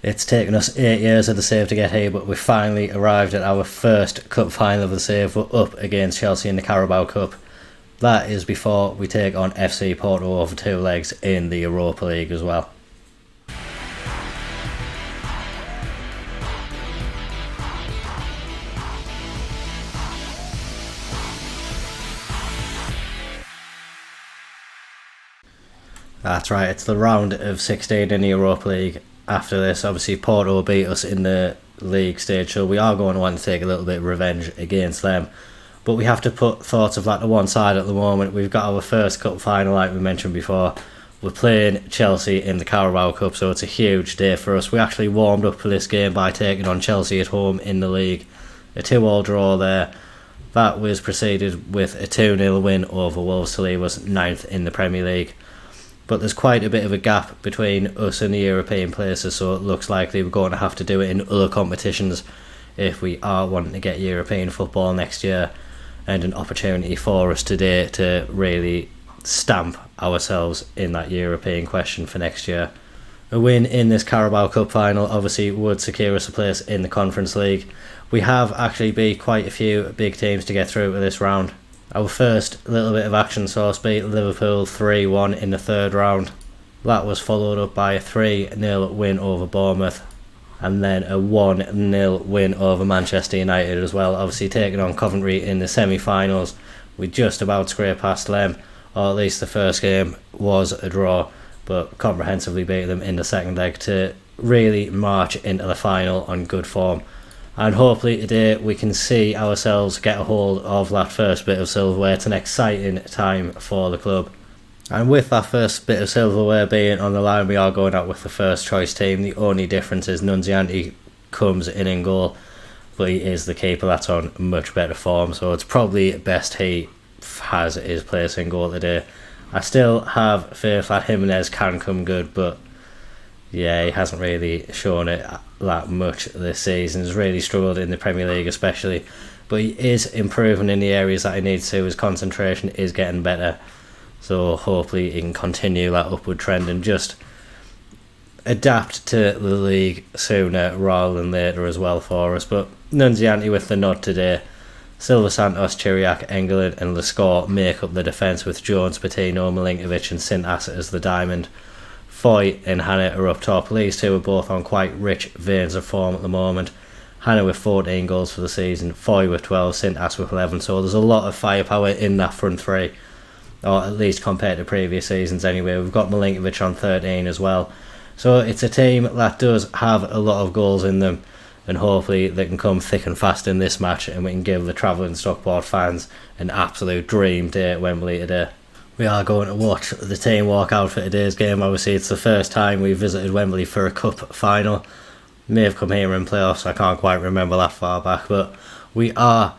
It's taken us 8 years of the save to get here, but we finally arrived at our first cup final of the save. We're up against Chelsea in the Carabao Cup. That is before we take on FC Porto over 2 legs in the Europa League as well. That's right, it's the round of 16 in the Europa League. After this, obviously Porto beat us in the league stage, so we are going to want to take a little bit of revenge against them. But we have to put thoughts of that to one side at the moment. We've got our first cup final, like we mentioned before. We're playing Chelsea in the Carabao Cup, so it's a huge day for us. We actually warmed up for this game by taking on Chelsea at home in the league. A 2-2 draw there. That was preceded with a 2-0 win over Wolves to leave us 9th in the Premier League. But there's quite a bit of a gap between us and the European places, so it looks likely we're going to have to do it in other competitions if we are wanting to get European football next year, and an opportunity for us today to really stamp ourselves in that European question for next year. A win in this Carabao Cup final obviously would secure us a place in the Conference League. We have actually beat quite a few big teams to get through to this round. Our first little bit of action saw us beat Liverpool 3-1 in the third round. That was followed up by a 3-0 win over Bournemouth, and then a 1-0 win over Manchester United as well. Obviously taking on Coventry in the semi-finals. We just about scraped past them, or at least the first game was a draw, but comprehensively beat them in the second leg to really march into the final on good form. And hopefully today we can see ourselves get a hold of that first bit of silverware. It's an exciting time for the club. And with that first bit of silverware being on the line, we are going out with the first choice team. The only difference is Nunziante comes in goal, but he is the keeper that's on much better form, so it's probably best he has his place in goal today. I still have faith that Jimenez can come good, but yeah, he hasn't really shown it that much this season. He's really struggled in the Premier League especially, but he is improving in the areas that he needs to. His concentration is getting better, so hopefully he can continue that upward trend and just adapt to the league sooner rather than later as well for us. But Nunziante with the nod today. Silva, Santos, Chiriac, Engelin and Lascore make up the defence, with Jones, Patino, Milinkovic and Sintas as the diamond. Foy and Hannah are up top. These two are both on quite rich veins of form at the moment. Hannah with 14 goals for the season, Foy with 12, Sintas with 11. So there's a lot of firepower in that front three, or at least compared to previous seasons anyway. We've got Milinkovic on 13 as well. So it's a team that does have a lot of goals in them, and hopefully they can come thick and fast in this match and we can give the travelling Stockport fans an absolute dream day at Wembley today. We are going to watch the team walk out for today's game. Obviously it's the first time we've visited Wembley for a cup final. May have come here in playoffs, I can't quite remember that far back, but we are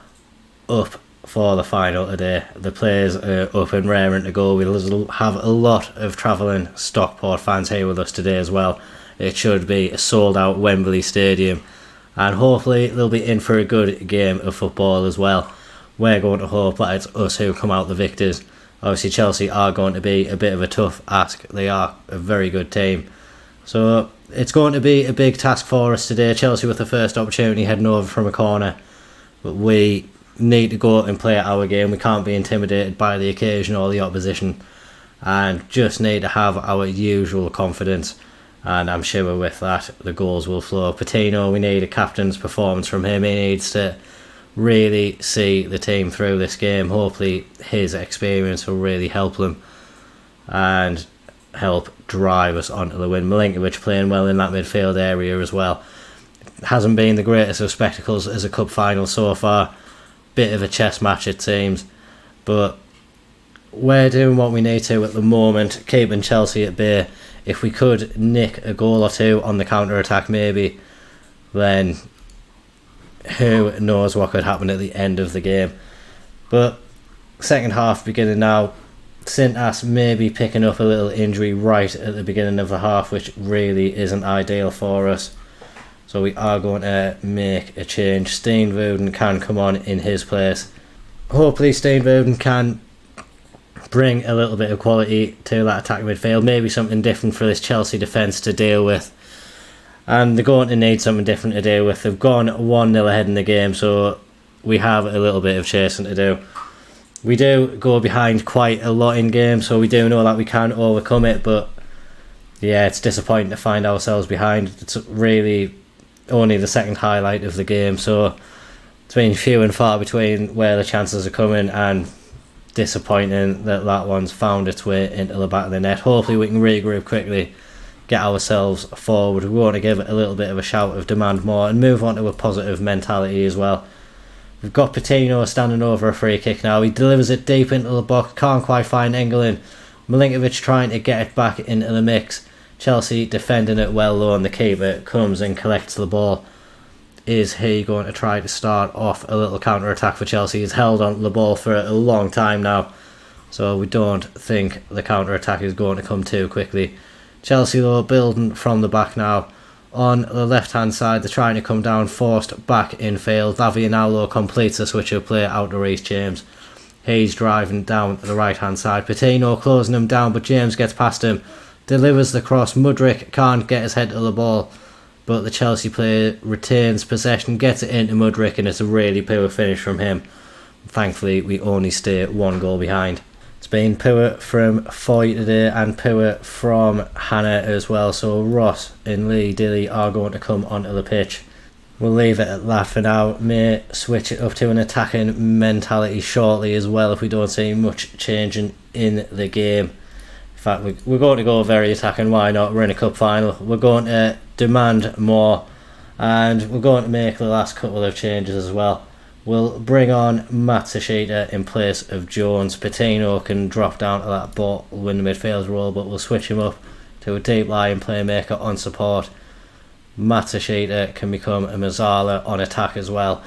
up for the final today. The players are up and raring to go. We'll have a lot of travelling Stockport fans here with us today as well. It should be a sold out Wembley Stadium, and hopefully they'll be in for a good game of football as well. We're going to hope that it's us who come out the victors. Obviously Chelsea are going to be a bit of a tough ask. They are a very good team, so it's going to be a big task for us today. Chelsea with the first opportunity heading over from a corner, but we need to go and play our game. We can't be intimidated by the occasion or the opposition, and just need to have our usual confidence, and I'm sure with that the goals will flow. Patino, we need a captain's performance from him. He needs to really see the team through this game. Hopefully his experience will really help them and help drive us onto the win. Milinkovic playing well in that midfield area as well. Hasn't been the greatest of spectacles as a cup final so far. Bit of a chess match it seems, but we're doing what we need to at the moment, keeping Chelsea at bay. If we could nick a goal or two on the counter-attack maybe, then who knows what could happen at the end of the game. But second half beginning now. Sintas may be picking up a little injury right at the beginning of the half, which really isn't ideal for us. So we are going to make a change. Steenvoorden can come on in his place. Hopefully Steenvoorden can bring a little bit of quality to that attack midfield. Maybe something different for this Chelsea defence to deal with. and they're going to need something different to do with. They've gone 1-0 ahead in the game, so we have a little bit of chasing to do. We do go behind quite a lot in games, so we do know that we can overcome it, but yeah, it's disappointing to find ourselves behind. It's really only the second highlight of the game, so it's been few and far between where the chances are coming, and disappointing that one's found its way into the back of the net. Hopefully we can regroup quickly, get ourselves forward. We want to give it a little bit of a shout of demand more and move on to a positive mentality as well. We've got Patino standing over a free kick now. He delivers it deep into the box, can't quite find England. Milinkovic trying to get it back into the mix. Chelsea defending it well low, and the keeper comes and collects the ball. Is he going to try to start off a little counter-attack for Chelsea? He's held on to the ball for a long time now, so we don't think the counter-attack is going to come too quickly. Chelsea though building from the back now. On the left-hand side, they're trying to come down, forced back in field. Lavianaulo completes a switch of play out to Reece James. He's driving down the right-hand side. Patino closing him down, but James gets past him. Delivers the cross. Mudryk can't get his head to the ball, but the Chelsea player retains possession, gets it into Mudryk, and it's a really poor finish from him. Thankfully, we only stay 1 goal behind. It's been poor from Foy today and poor from Hannah as well, so Ross and Lee Dilly are going to come onto the pitch. We'll leave it at that for now. May switch it up to an attacking mentality shortly as well if we don't see much changing in the game. In fact, we're going to go very attacking. Why not? We're in a cup final. We're going to demand more, and we're going to make the last couple of changes as well. We'll bring on Matsushita in place of Jones. Patino can drop down to that ball, win the midfield role, but we'll switch him up to a deep lying playmaker on support. Matsushita can become a Mazzala on attack as well,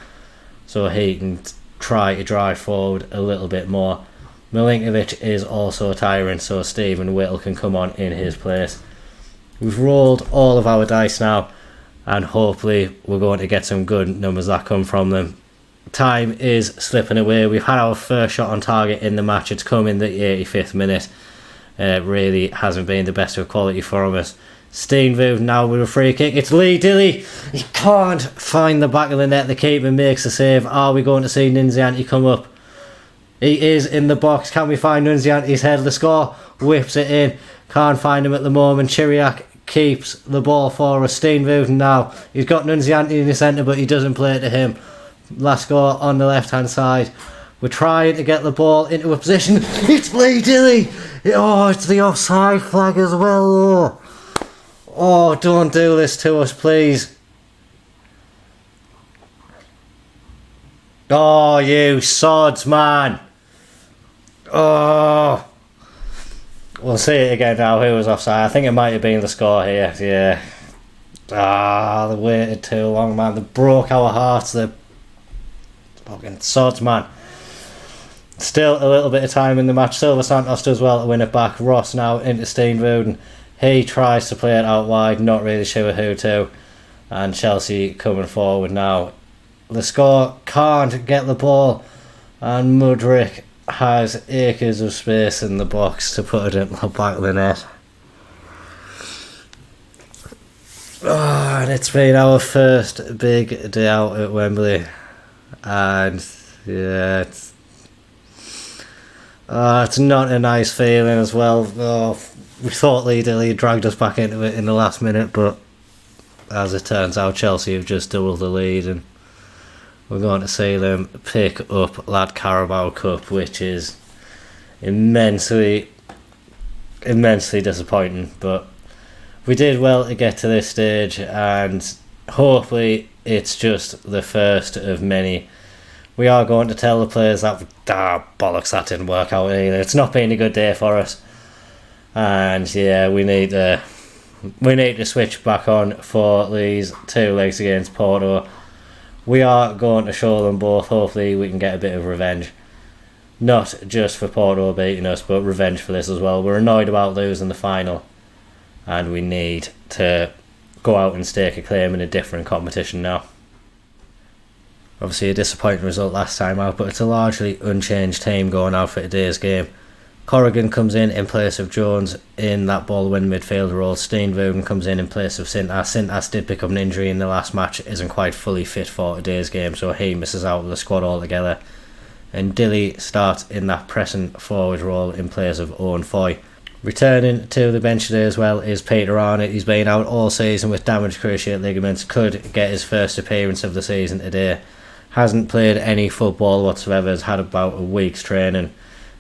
so he can try to drive forward a little bit more. Milinkovic is also tiring, so Stephen Whittle can come on in his place. We've rolled all of our dice now, and hopefully we're going to get some good numbers that come from them. Time is slipping away. We've had our first shot on target in the match. It's come in the 85th minute. It really hasn't been the best of quality from us. Steenvood now with a free kick. It's Lee Dilly. He can't find the back of the net. The keeper makes the save. Are we going to see Nunziante come up? He is in the box. Can we find Nunziante's head? The score whips it in. Can't find him at the moment. Chiriak keeps the ball for us. Steenvood now. He's got Nunziante in the centre, but he doesn't play it to him. Lasco on the left hand side. We're trying to get the ball into a position. It's Lee Dilly. Oh, it's the offside flag as well. Oh, don't do this to us, please. Oh, you sods, man. Oh. We'll see it again now. Who was offside? I think it might have been the score here. Yeah. Ah, they waited too long, man. They broke our hearts. They fucking sods, man. Still a little bit of time in the match. Silva Santos does well to win it back. Ross now into Steenvood. He tries to play it out wide, not really sure who to. And Chelsea coming forward now. The score can't get the ball, and Mudryk has acres of space in the box to put it in the back of the net. Oh, and it's been our first big day out at Wembley. And yeah, it's not a nice feeling as well. Oh, we thought Lee Dilly dragged us back into it in the last minute, but as it turns out, Chelsea have just doubled the lead, and we're going to see them pick up that Carabao Cup, which is immensely disappointing. But we did well to get to this stage, and hopefully it's just the first of many. We are going to tell the players that bollocks, that didn't work out either. It's not been a good day for us, and yeah, we need to switch back on for these 2 legs against Porto. We are going to show them both. Hopefully we can get a bit of revenge, not just for Porto beating us, but revenge for this as well. We're annoyed about losing the final, and we need to go out and stake a claim in a different competition now. Obviously a disappointing result last time out, but it's a largely unchanged team going out for today's game. Corrigan comes in place of Jones in that ball win midfield role. Steenvoorden comes in place of Sintas. Sintas did pick up an injury in the last match, isn't quite fully fit for today's game, so he misses out of the squad altogether. And Dilly starts in that pressing forward role in place of Owen Foy. Returning to the bench today as well is Peter Arnott. He's been out all season with damaged cruciate ligaments. Could get his first appearance of the season today. Hasn't played any football whatsoever. Has had about a week's training.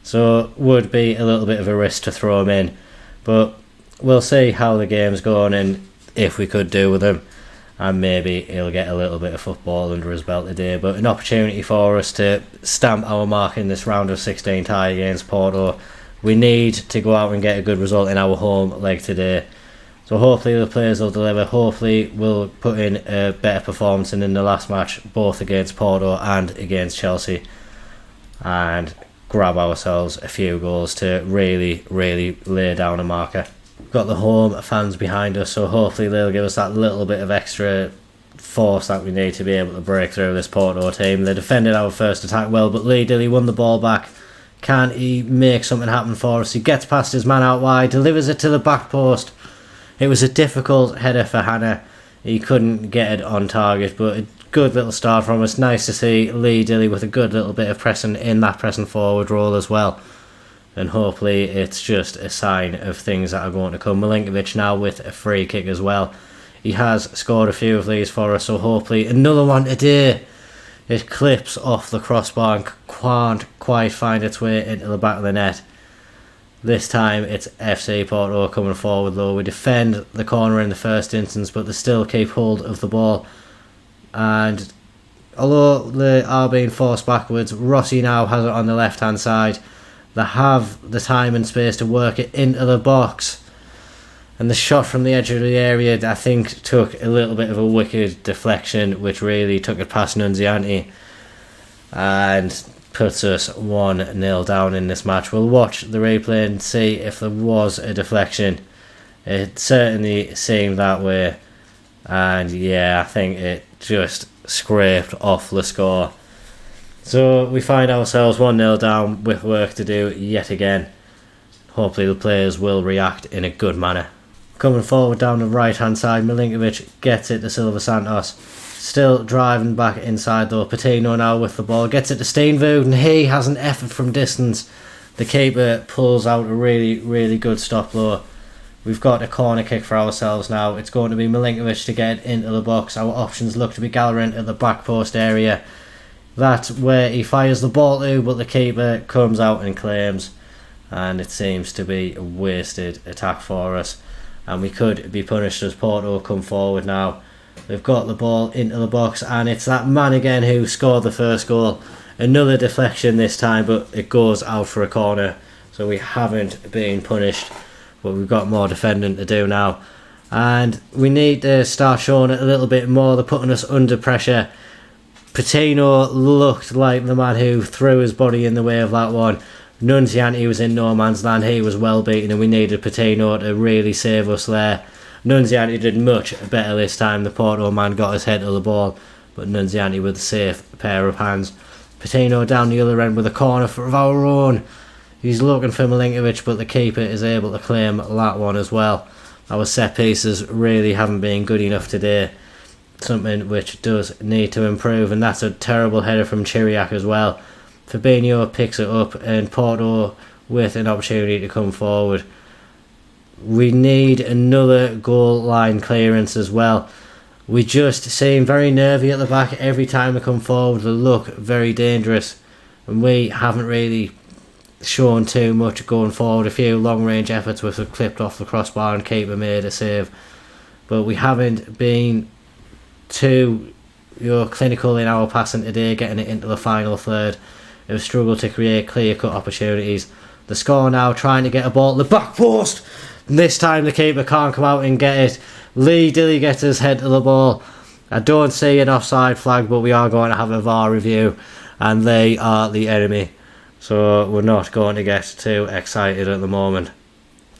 So would be a little bit of a risk to throw him in. But we'll see how the game's going and if we could do with him. And maybe he'll get a little bit of football under his belt today. But an opportunity for us to stamp our mark in this round of 16 tie against Porto. We need to go out and get a good result in our home leg today. So hopefully the players will deliver. Hopefully we'll put in a better performance than in the last match, both against Porto and against Chelsea. And grab ourselves a few goals to really lay down a marker. We've got the home fans behind us, so hopefully they'll give us that little bit of extra force that we need to be able to break through this Porto team. They defended our first attack well, but Lee Dilly won the ball back. Can he make something happen for us? He gets past his man out wide, delivers it to the back post. It was a difficult header for Hannah. He couldn't get it on target, but a good little start from us. Nice to see Lee Dilly with a good little bit of pressing in that pressing forward role as well. And hopefully it's just a sign of things that are going to come. Milinkovic now with a free kick as well. He has scored a few of these for us, so hopefully another one today. It clips off the crossbar and can't quite find its way into the back of the net. This time it's FC Porto coming forward though. We defend the corner in the first instance, but they still keep hold of the ball. And although they are being forced backwards, Rossi now has it on the left hand side. They have the time and space to work it into the box. And the shot from the edge of the area, I think, took a little bit of a wicked deflection, which really took it past Nunziante and puts us 1-0 down in this match. We'll watch the replay and see if there was a deflection. It certainly seemed that way. And yeah, I think it just scraped off the score. So we find ourselves 1-0 down with work to do yet again. Hopefully the players will react in a good manner. Coming forward down the right hand side, Milinkovic gets it to Silva Santos. Still driving back inside though. Patino now with the ball, gets it to Steenvoorden. He has an effort from distance. The keeper pulls out a really good stop though. We've got a corner kick for ourselves now. It's going to be Milinkovic to get into the box. Our options look to be Gallagher at the back post area. That's where he fires the ball to, but the keeper comes out and claims. And it seems to be a wasted attack for us. And we could be punished as Porto come forward now. They've got the ball into the box, and it's that man again who scored the first goal. Another deflection this time, but it goes out for a corner. So we haven't been punished, but we've got more defending to do now. And we need to start showing it a little bit more. They're putting us under pressure. Patino looked like the man who threw his body in the way of that one. Nunziante was in no man's land. He was well beaten, and we needed Patino to really save us there. Nunziante did much better this time. The Porto man got his head to the ball, but Nunziante with a safe pair of hands. Patino down the other end with a corner of our own. He's looking for Milinkovic, but the keeper is able to claim that one as well. Our set pieces really haven't been good enough today. Something which does need to improve, and that's a terrible header from Chiriac as well. Fabinho picks it up, and Porto with an opportunity to come forward. We need another goal line clearance as well. We just seem very nervy at the back every time we come forward. They look very dangerous, and we haven't really shown too much going forward. A few long range efforts which have clipped off the crossbar and keeper made a save, but we haven't been too clinical in our passing today, getting it into the final third. We've struggled to create clear-cut opportunities. The score now, trying to get a ball at the back post. This time the keeper can't come out and get it. Lee Dilly gets his head to the ball. I don't see an offside flag, but we are going to have a VAR review, and they are the enemy. So we're not going to get too excited at the moment.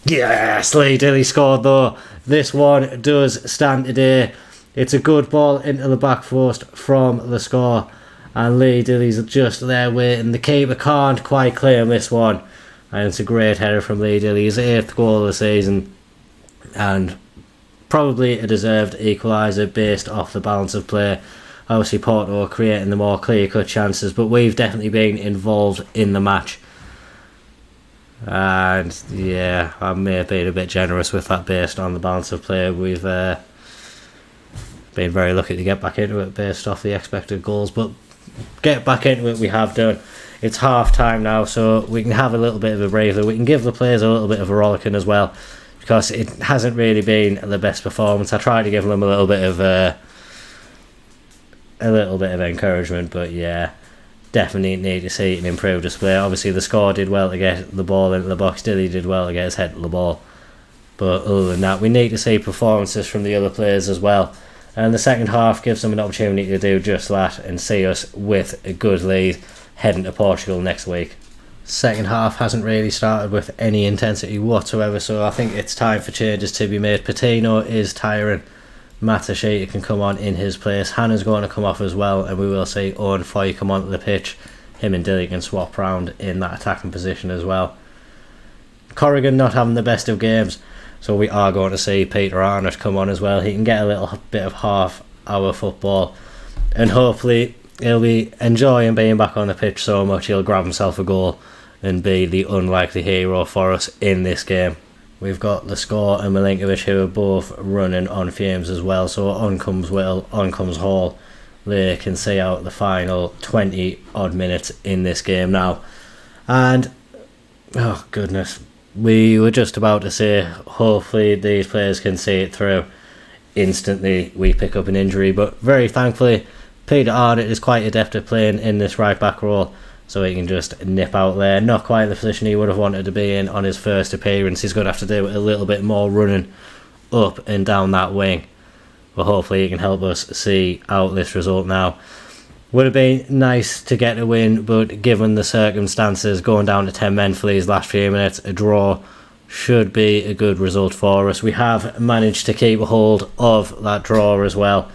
Yes, Lee Dilly scored though. This one does stand today. It's a good ball into the back post from the score. And Lee Dilly's just there waiting. The keeper can't quite claim this one. and it's a great header from Lee Dilly's 8th goal of the season, and probably a deserved equaliser based off the balance of play. Obviously Porto creating the more clear-cut chances, but we've definitely been involved in the match. And yeah, I may have been a bit generous with that based on the balance of play. We've been very lucky to get back into it based off the expected goals, but get back into it we have done. It's half time now, so we can have a little bit of a breather. We can give the players a little bit of a rollicking as well, because it hasn't really been the best performance. I tried to give them a little bit of encouragement, but yeah, definitely need to see an improved display. Obviously the score did well to get the ball into the box. Dilly did well to get his head to the ball, but other than that we need to see performances from the other players as well, and the second half gives them an opportunity to do just that and see us with a good lead heading to Portugal next week. Second half hasn't really started with any intensity whatsoever, so I think it's time for changes to be made. Patino is tiring. Matashita can come on in his place. Hannah's going to come off as well, and we will see Owen Foy come onto the pitch. Him and Dilly can swap round in that attacking position as well. Corrigan not having the best of games, so we are going to see Peter Arnott come on as well. He can get a little bit of half-hour football, and hopefully he'll be enjoying being back on the pitch so much he'll grab himself a goal and be the unlikely hero for us in this game. We've got Lescore and Milinkovic who are both running on fumes as well, so on comes Whittle, on comes Hall. They can see out the final 20 odd minutes in this game now, and oh goodness, we were just about to say hopefully these players can see it through. Instantly we pick up an injury, but very thankfully Peter Arnott is quite adept at playing in this right back role, so he can just nip out there. Not quite the position he would have wanted to be in on his first appearance. He's going to have to do a little bit more running up and down that wing, but hopefully he can help us see out this result now. Would have been nice to get a win, but given the circumstances, going down to 10 men for these last few minutes, a draw should be a good result for us. We have managed to keep a hold of that draw as well,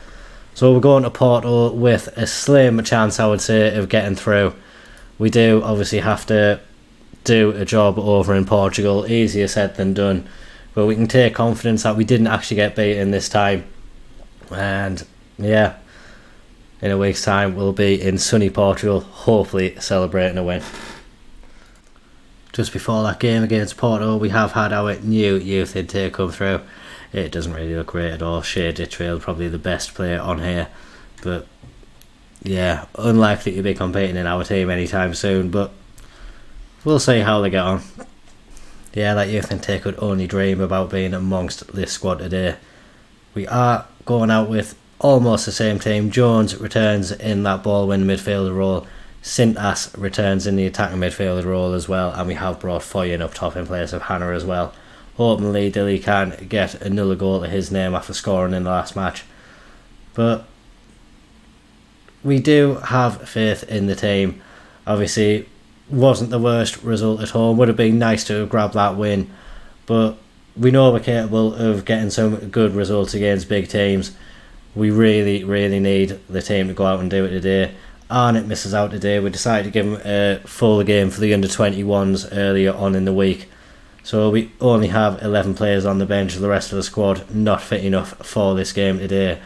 so we're going to Porto with a slim chance, I would say, of getting through. We do obviously have to do a job over in Portugal, easier said than done, but we can take confidence that we didn't actually get beaten this time, and yeah, in a week's time we'll be in sunny Portugal, hopefully celebrating a win. Just before that game against Porto, we have had our new youth intake come through. It doesn't really look great at all. Shea Ditchfield probably the best player on here, but yeah, unlikely to be competing in our team anytime soon, but we'll see how they get on. Yeah, that youth intake could only dream about being amongst this squad today. We are going out with almost the same team. Jones returns in that ball-winning midfielder role. Sintas returns in the attacking midfielder role as well, and we have brought Foy in up top in place of Hannah as well. Hoping Lee Dilly can get another goal to his name after scoring in the last match. But we do have faith in the team. Obviously, wasn't the worst result at home. Would have been nice to have grabbed that win, but we know we're capable of getting some good results against big teams. We really, really need the team to go out and do it today. Arnott misses out today. We decided to give him a full game for the under-21s earlier on in the week, so we only have 11 players on the bench. The rest of the squad not fit enough for this game today.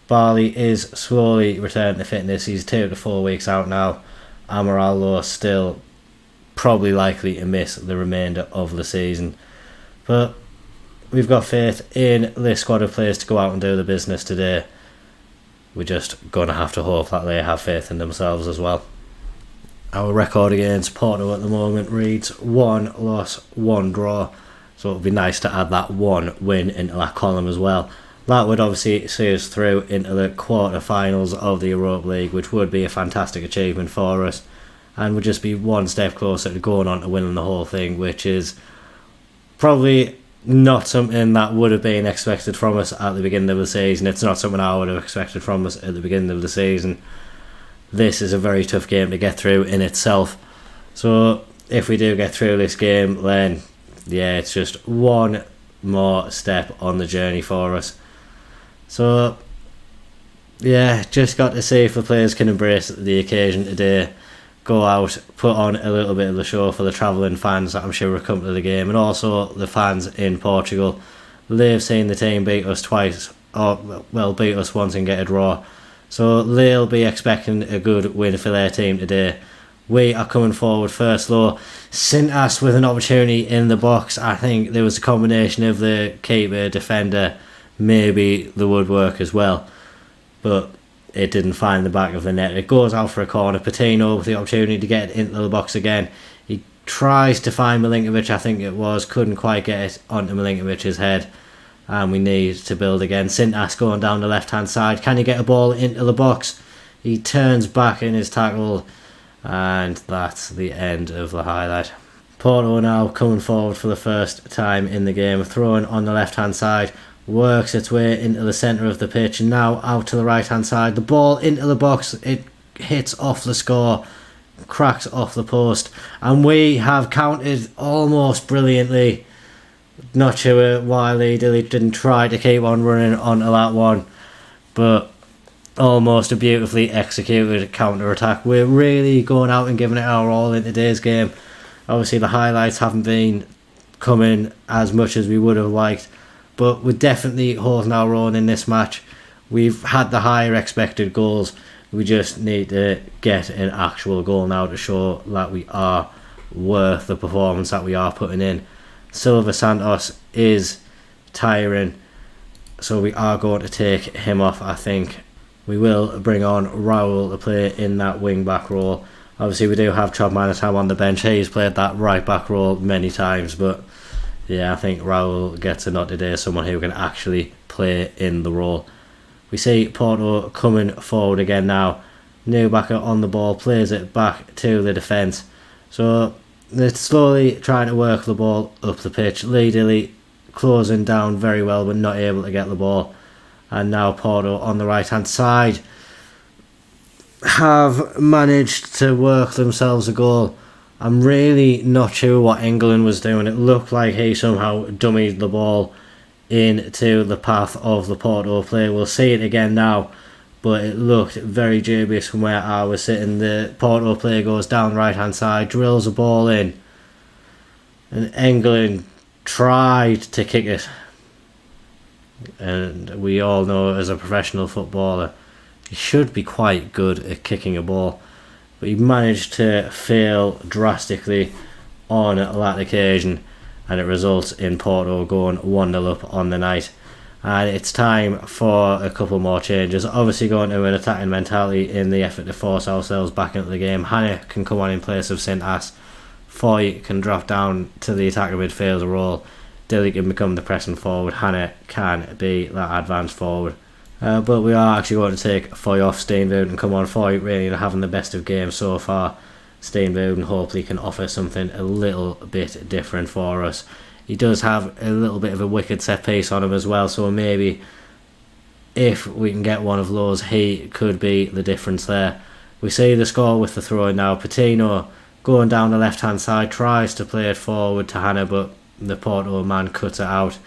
Barley is slowly returning to fitness. He's 2 to 4 weeks out now. Amaral, though, still probably likely to miss the remainder of the season. But we've got faith in this squad of players to go out and do the business today. We're just going to have to hope that they have faith in themselves as well. Our record against Porto at the moment reads 1 loss, 1 draw. So it would be nice to add that 1 win into that column as well. That would obviously see us through into the quarter-finals of the Europa League, which would be a fantastic achievement for us, and would just be one step closer to going on to winning the whole thing, which is probably not something that would have been expected from us at the beginning of the season. It's not something I would have expected from us at the beginning of the season. This is a very tough game to get through in itself, so if we do get through this game, then yeah, it's just one more step on the journey for us. So yeah, just got to see if the players can embrace the occasion today. go out, put on a little bit of the show for the travelling fans that I'm sure will come to the game, and also the fans in Portugal. They've seen the team beat us twice, or well, beat us once and get a draw, so they'll be expecting a good win for their team today. We are coming forward first though. Sintas with an opportunity in the box. I think there was a combination of the keeper, defender, maybe the woodwork as well, but it didn't find the back of the net. It goes out for a corner. Patino with the opportunity to get it into the box again. He tries to find Milinkovic, I think it was, couldn't quite get it onto Milinkovic's head, and we need to build again. Sintas going down the left hand side. Can he get a ball into the box? He turns back in his tackle, and that's the end of the highlight. Porto now coming forward for the first time in the game, throwing on the left hand side, works its way into the centre of the pitch, and now out to the right hand side. The ball into the box, it hits off the score, cracks off the post, and we have counted almost brilliantly. Not sure why Lee Dilly didn't try to keep on running onto that one, but almost a beautifully executed counter-attack. We're really going out and giving it our all in today's game. Obviously the highlights haven't been coming as much as we would have liked, but we're definitely holding our own in this match. We've had the higher expected goals. We just need to get an actual goal now to show that we are worth the performance that we are putting in. Silva Santos is tiring, so we are going to take him off. I think we will bring on Raul to play in that wing back role. Obviously we do have Chobmanatam on the bench. He's played that right back role many times, but yeah, I think Raul gets a nod today, someone who can actually play in the role. We see Porto coming forward again now. Neubacher on the ball, plays it back to the defence. So they're slowly trying to work the ball up the pitch. Lee Dilly closing down very well but not able to get the ball. And now Porto on the right hand side have managed to work themselves a goal. I'm really not sure what England was doing. It looked like he somehow dummied the ball into the path of the Porto player. We'll see it again now, but it looked very dubious from where I was sitting. The Porto player goes down right hand side, drills a ball in, and England tried to kick it. And we all know as a professional footballer, he should be quite good at kicking a ball, but he managed to fail drastically on that occasion, and it results in Porto going 1-0 up on the night. And it's time for a couple more changes. Obviously going to an attacking mentality in the effort to force ourselves back into the game. Hannah can come on in place of Sintas. Foy can drop down to the attacking midfielder role. Dilly can become the pressing forward. Hannah can be that advanced forward. But we are actually going to take Foy off Steenvouden and come on. Foy really having the best of games so far. Steenvouden hopefully can offer something a little bit different for us. He does have a little bit of a wicked set piece on him as well, so maybe if we can get one of those, he could be the difference there. We see the score with the throw in now. Patino going down the left hand side, tries to play it forward to Hannah, but the Porto man cuts it out.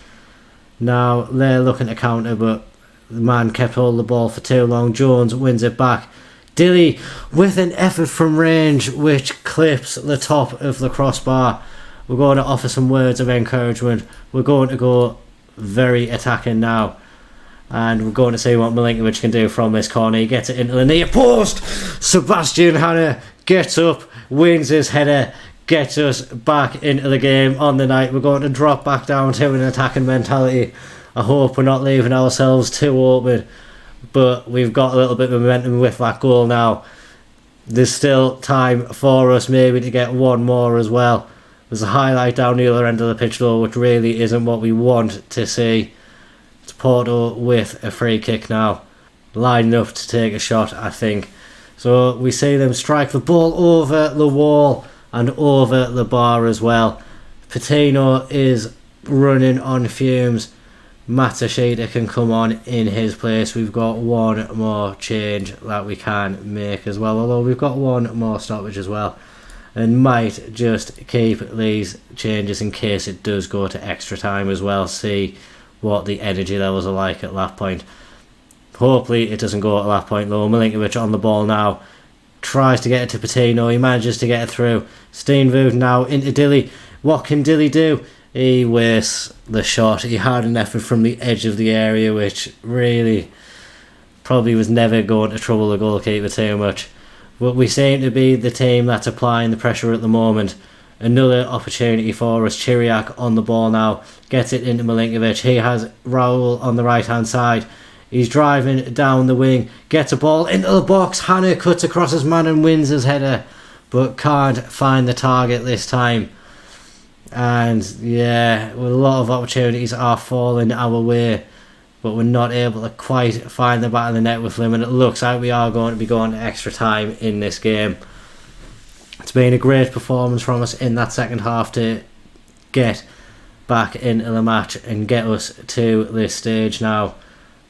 Now they're looking to counter, but the man kept hold of the ball for too long. Jones wins it back. Dilly with an effort from range which clips the top of the crossbar. We're going to offer some words of encouragement. We're going to go very attacking now, and we're going to see what Milinkovic can do from this corner. He gets it into the near post. Sebastian Hannah gets up, wins his header, gets us back into the game on the night. We're going to drop back down to an attacking mentality. I hope we're not leaving ourselves too open, but we've got a little bit of momentum with that goal now. There's still time for us maybe to get one more as well. There's a highlight down the other end of the pitch though, which really isn't what we want to see. It's Porto with a free kick now, lining up to take a shot, I think. So we see them strike the ball over the wall and over the bar as well. Patino is running on fumes. Matsushita can come on in his place. We've got one more change that we can make as well, although we've got one more stoppage as well, and might just keep these changes in case it does go to extra time as well. See what the energy levels are like at that point. Hopefully it doesn't go at that point though. Milinkovic on the ball now, tries to get it to Patino. He manages to get it through. Steenvoorde now into Dilly. What can Dilly do? He wastes the shot. He had an effort from the edge of the area, which really probably was never going to trouble the goalkeeper too much. But we seem to be the team that's applying the pressure at the moment. Another opportunity for us. Chiriak on the ball now. Gets it into Milinkovic. He has Raul on the right hand side. He's driving down the wing. Gets a ball into the box. Hanna cuts across his man and wins his header. But can't find the target this time. And yeah, a lot of opportunities are falling our way. But we're not able to quite find the back of the net with them. And it looks like we are going to be going to extra time in this game. It's been a great performance from us in that second half to get back into the match and get us to this stage now.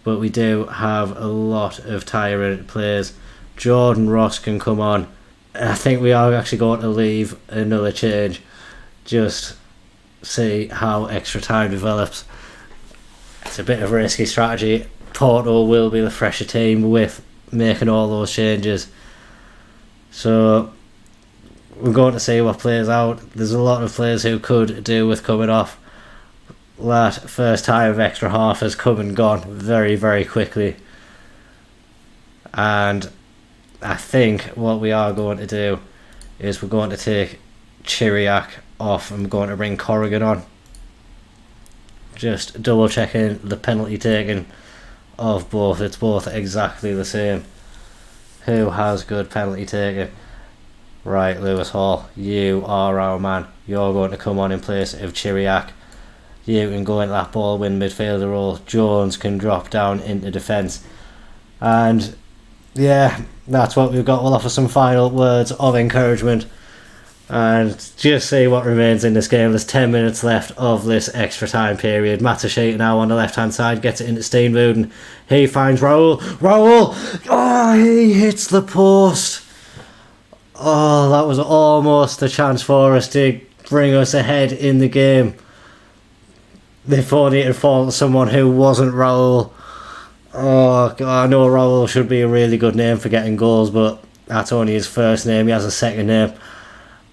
But we do have a lot of tiring players. Jordan Ross can come on. I think we are actually going to leave another change. Just see how extra time develops. It's a bit of a risky strategy. Porto will be the fresher team with making all those changes. So we're going to see what plays out. There's a lot of players who could do with coming off. That first time of extra half has come and gone very, very quickly. And I think what we are going to do is we're going to take Chiriak off and we're going to bring Corrigan on. Just double checking the penalty taken of both. It's both exactly the same. Who has good penalty taken? Right, Lewis Hall, you are our man. You're going to come on in place of Chiriak. You can go into that ball win midfielder role. Jones can drop down into defence. And yeah, that's what we've got. We'll offer some final words of encouragement and just see what remains in this game. There's 10 minutes left of this extra time period. Matashita now on the left hand side gets it into Steenvoorde. He finds Raul. Oh, he hits the post. Oh, that was almost a chance for us to bring us ahead in the game before they had fallen to someone who wasn't Raul. Oh God, I know Raul should be a really good name for getting goals, but that's only his first name. He has a second name.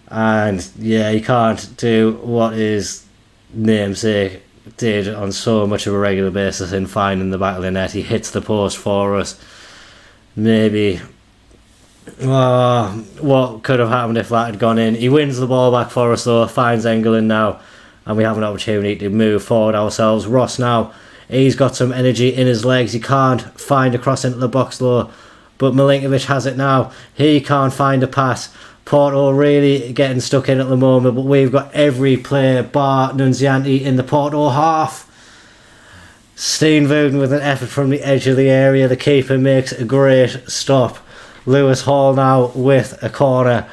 And yeah, he can't do what his namesake did on so much of a regular basis in finding the back of the net. He hits the post for us. Maybe what could have happened if that had gone in? He wins the ball back for us though, finds Engeland now, and we have an opportunity to move forward ourselves. Ross now, he's got some energy in his legs. He can't find a cross into the box though, but Milinkovic has it now. He can't find a pass. Porto really getting stuck in at the moment, but we've got every player bar Nunzianti in the Porto half. Steenvoorde with an effort from the edge of the area. The keeper makes a great stop. Lewis Hall now with a corner.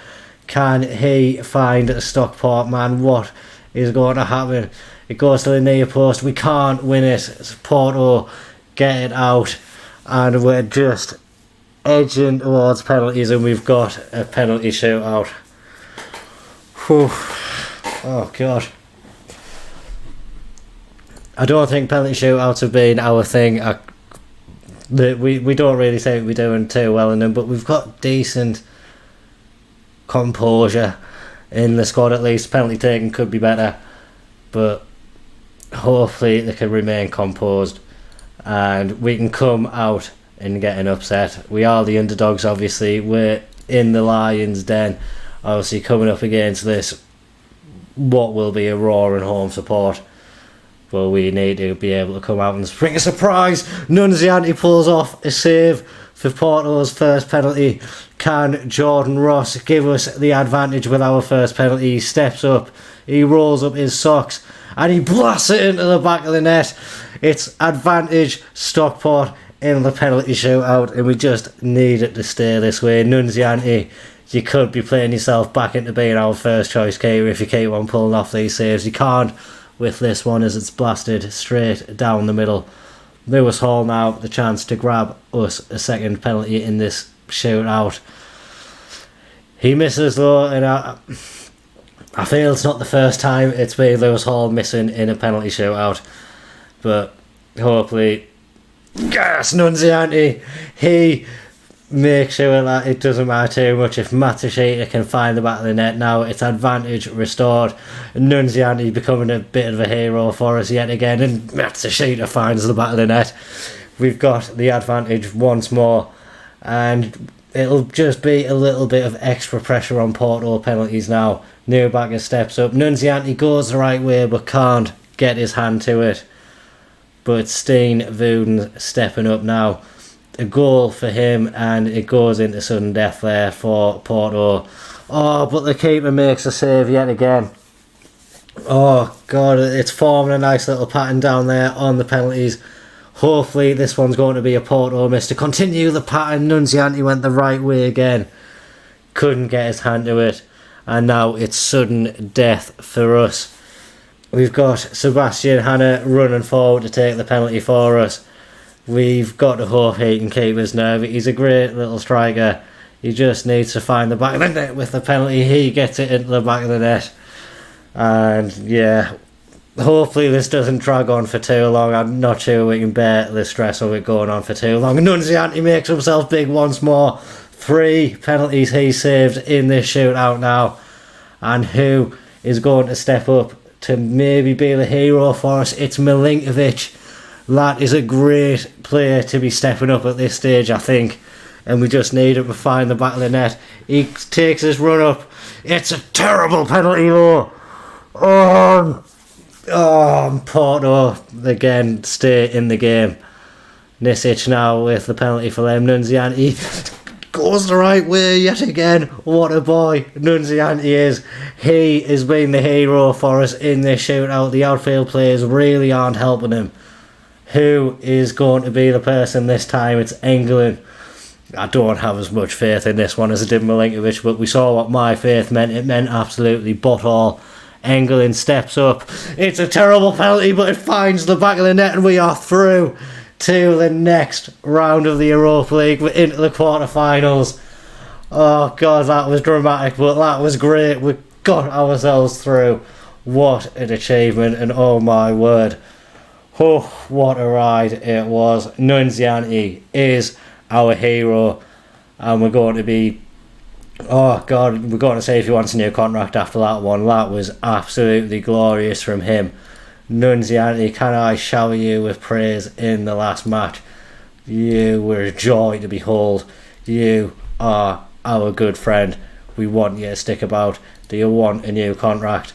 Can he find a Stockport man? What is going to happen? It goes to the near post. We can't win it. It's Porto get it out, and we're just edging towards penalties, and we've got a penalty shootout. Whew. Oh God. I don't think penalty shootouts have been our thing. We don't really seem to be doing too well in them, but we've got decent composure in the squad at least. Penalty taking could be better, but hopefully they can remain composed and we can come out and get an upset. We are the underdogs, obviously. We're in the Lions' den, obviously coming up against this what will be a roaring home support. But we need to be able to come out and bring a surprise. Nunzianti pulls off a save for Porto's first penalty. Can Jordan Ross give us the advantage with our first penalty? He steps up, he rolls up his socks, and he blasts it into the back of the net. It's advantage Stockport in the penalty shootout, and we just need it to stay this way. Nunzianti, you could be playing yourself back into being our first choice keeper if you keep on pulling off these saves. You can't with this one as it's blasted straight down the middle. Lewis Hall now the chance to grab us a second penalty in this shootout. He misses though, and I feel it's not the first time it's been Lewis Hall missing in a penalty shootout, but hopefully, yes, Nunzianti, he make sure that it doesn't matter too much if Matsushita can find the back of the net now. It's advantage restored. Nunziante becoming a bit of a hero for us yet again, and Matsushita finds the back of the net. We've got the advantage once more, and it'll just be a little bit of extra pressure on Porto penalties now. Neubacher steps up. Nunziante goes the right way but can't get his hand to it. But Steen Wooden stepping up now. A goal for him, and it goes into sudden death there for Porto. Oh, but the keeper makes a save yet again. Oh God, it's forming a nice little pattern down there on the penalties. Hopefully this one's going to be a Porto miss to continue the pattern. Nunziante went the right way again, couldn't get his hand to it, and now it's sudden death for us. We've got Sebastian Hanna running forward to take the penalty for us. We've got to hope he can keep his nerve. He's a great little striker. He just needs to find the back of the net with the penalty. He gets it into the back of the net. And yeah, hopefully this doesn't drag on for too long. I'm not sure we can bear the stress of it going on for too long. Nunziante makes himself big once more. 3 penalties he saved in this shootout now. And who is going to step up to maybe be the hero for us? It's Milinkovic. That is a great player to be stepping up at this stage, I think. And we just need him to find the back of the net. He takes his run up. It's a terrible penalty though. Porto again stay in the game. Nisic now with the penalty for them. Nunziante goes the right way yet again. What a boy Nunziante is. He has been the hero for us in this shootout. The outfield players really aren't helping him. Who is going to be the person this time? It's England. I don't have as much faith in this one as I did Milinkovic, but we saw what my faith meant. It meant absolutely but all. England steps up. It's a terrible penalty, but it finds the back of the net, and we are through to the next round of the Europa League. We're into the quarterfinals. Oh God, that was dramatic, but that was great. We got ourselves through. What an achievement, and oh my word. Oh, what a ride it was. Nunziante is our hero, and we're going to be... Oh God, we're going to say if he wants a new contract after that one. That was absolutely glorious from him. Nunziante, can I shower you with praise in the last match? You were a joy to behold. You are our good friend. We want you to stick about. Do you want a new contract?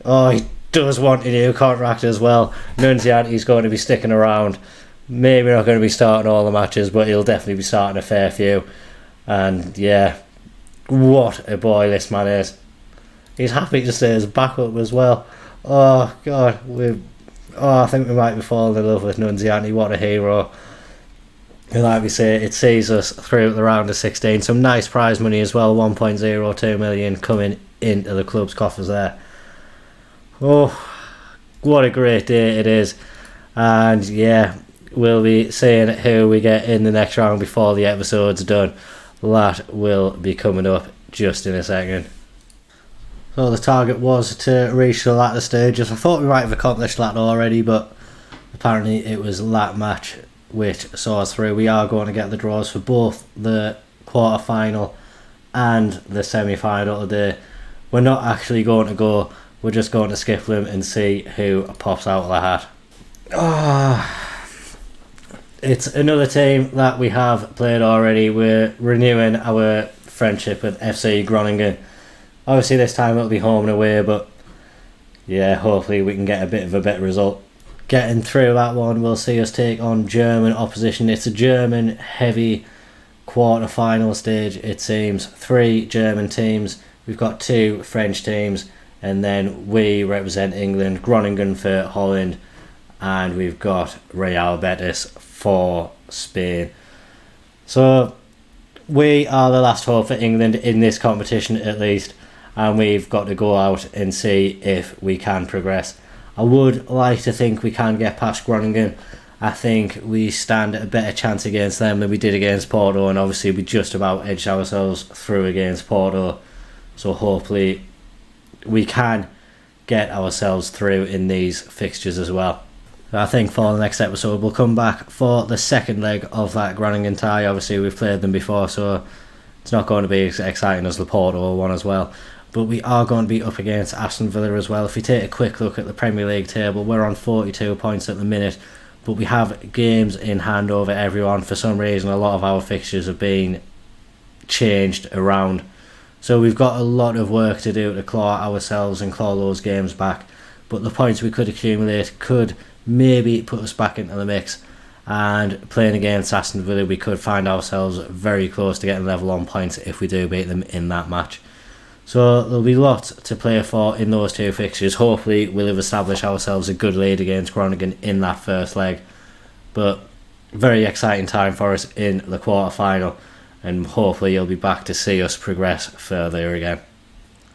Oh, he does want a new contract as well. Nunziante's going to be sticking around. Maybe not going to be starting all the matches, but he'll definitely be starting a fair few. And yeah, what a boy this man is. He's happy to stay as backup as well. Oh God, I think we might be falling in love with Nunziante. What a hero. And like we say, it sees us through the round of 16. Some nice prize money as well, 1.02 million coming into the club's coffers there. Oh, what a great day it is. And yeah, we'll be seeing who we get in the next round before the episode's done. That will be coming up just in a second. So the target was to reach the latter stages. I thought we might have accomplished that already, but apparently it was that match which saw us through. We are going to get the draws for both the quarter-final and the semi-final today. We're not actually going to go. We're just going to skip them and see who pops out of the hat. It's another team that we have played already. We're renewing our friendship with FC Groningen. Obviously this time it'll be home and away, but yeah, hopefully we can get a bit of a better result. Getting through that one will see us take on German opposition. It's a German heavy quarter-final stage, it seems. 3 German teams. We've got 2 French teams, and then we represent England, Groningen for Holland, and we've got Real Betis for Spain. So we are the last hope for England in this competition at least, and we've got to go out and see if we can progress. I would like to think we can get past Groningen. I think we stand a better chance against them than we did against Porto, and obviously we just about edged ourselves through against Porto, so hopefully we can get ourselves through in these fixtures as well. I think for the next episode we'll come back for the second leg of that Groningen tie. Obviously we've played them before, so it's not going to be as exciting as the Porto one as well. But we are going to be up against Aston Villa as well. If we take a quick look at the Premier League table, we're on 42 points at the minute, but we have games in hand over everyone. For some reason, a lot of our fixtures have been changed around. So we've got a lot of work to do to claw ourselves and claw those games back. But the points we could accumulate could maybe put us back into the mix. And playing against Aston Villa, we could find ourselves very close to getting level on points if we do beat them in that match. So there'll be lots to play for in those two fixtures. Hopefully we'll have established ourselves a good lead against Groningen in that first leg. But very exciting time for us in the quarter-final, and hopefully you'll be back to see us progress further again.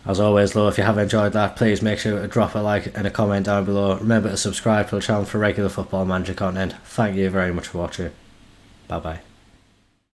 As always though, if you have enjoyed that, please make sure to drop a like and a comment down below. Remember to subscribe to the channel for regular Football Manager content. Thank you very much for watching. Bye bye.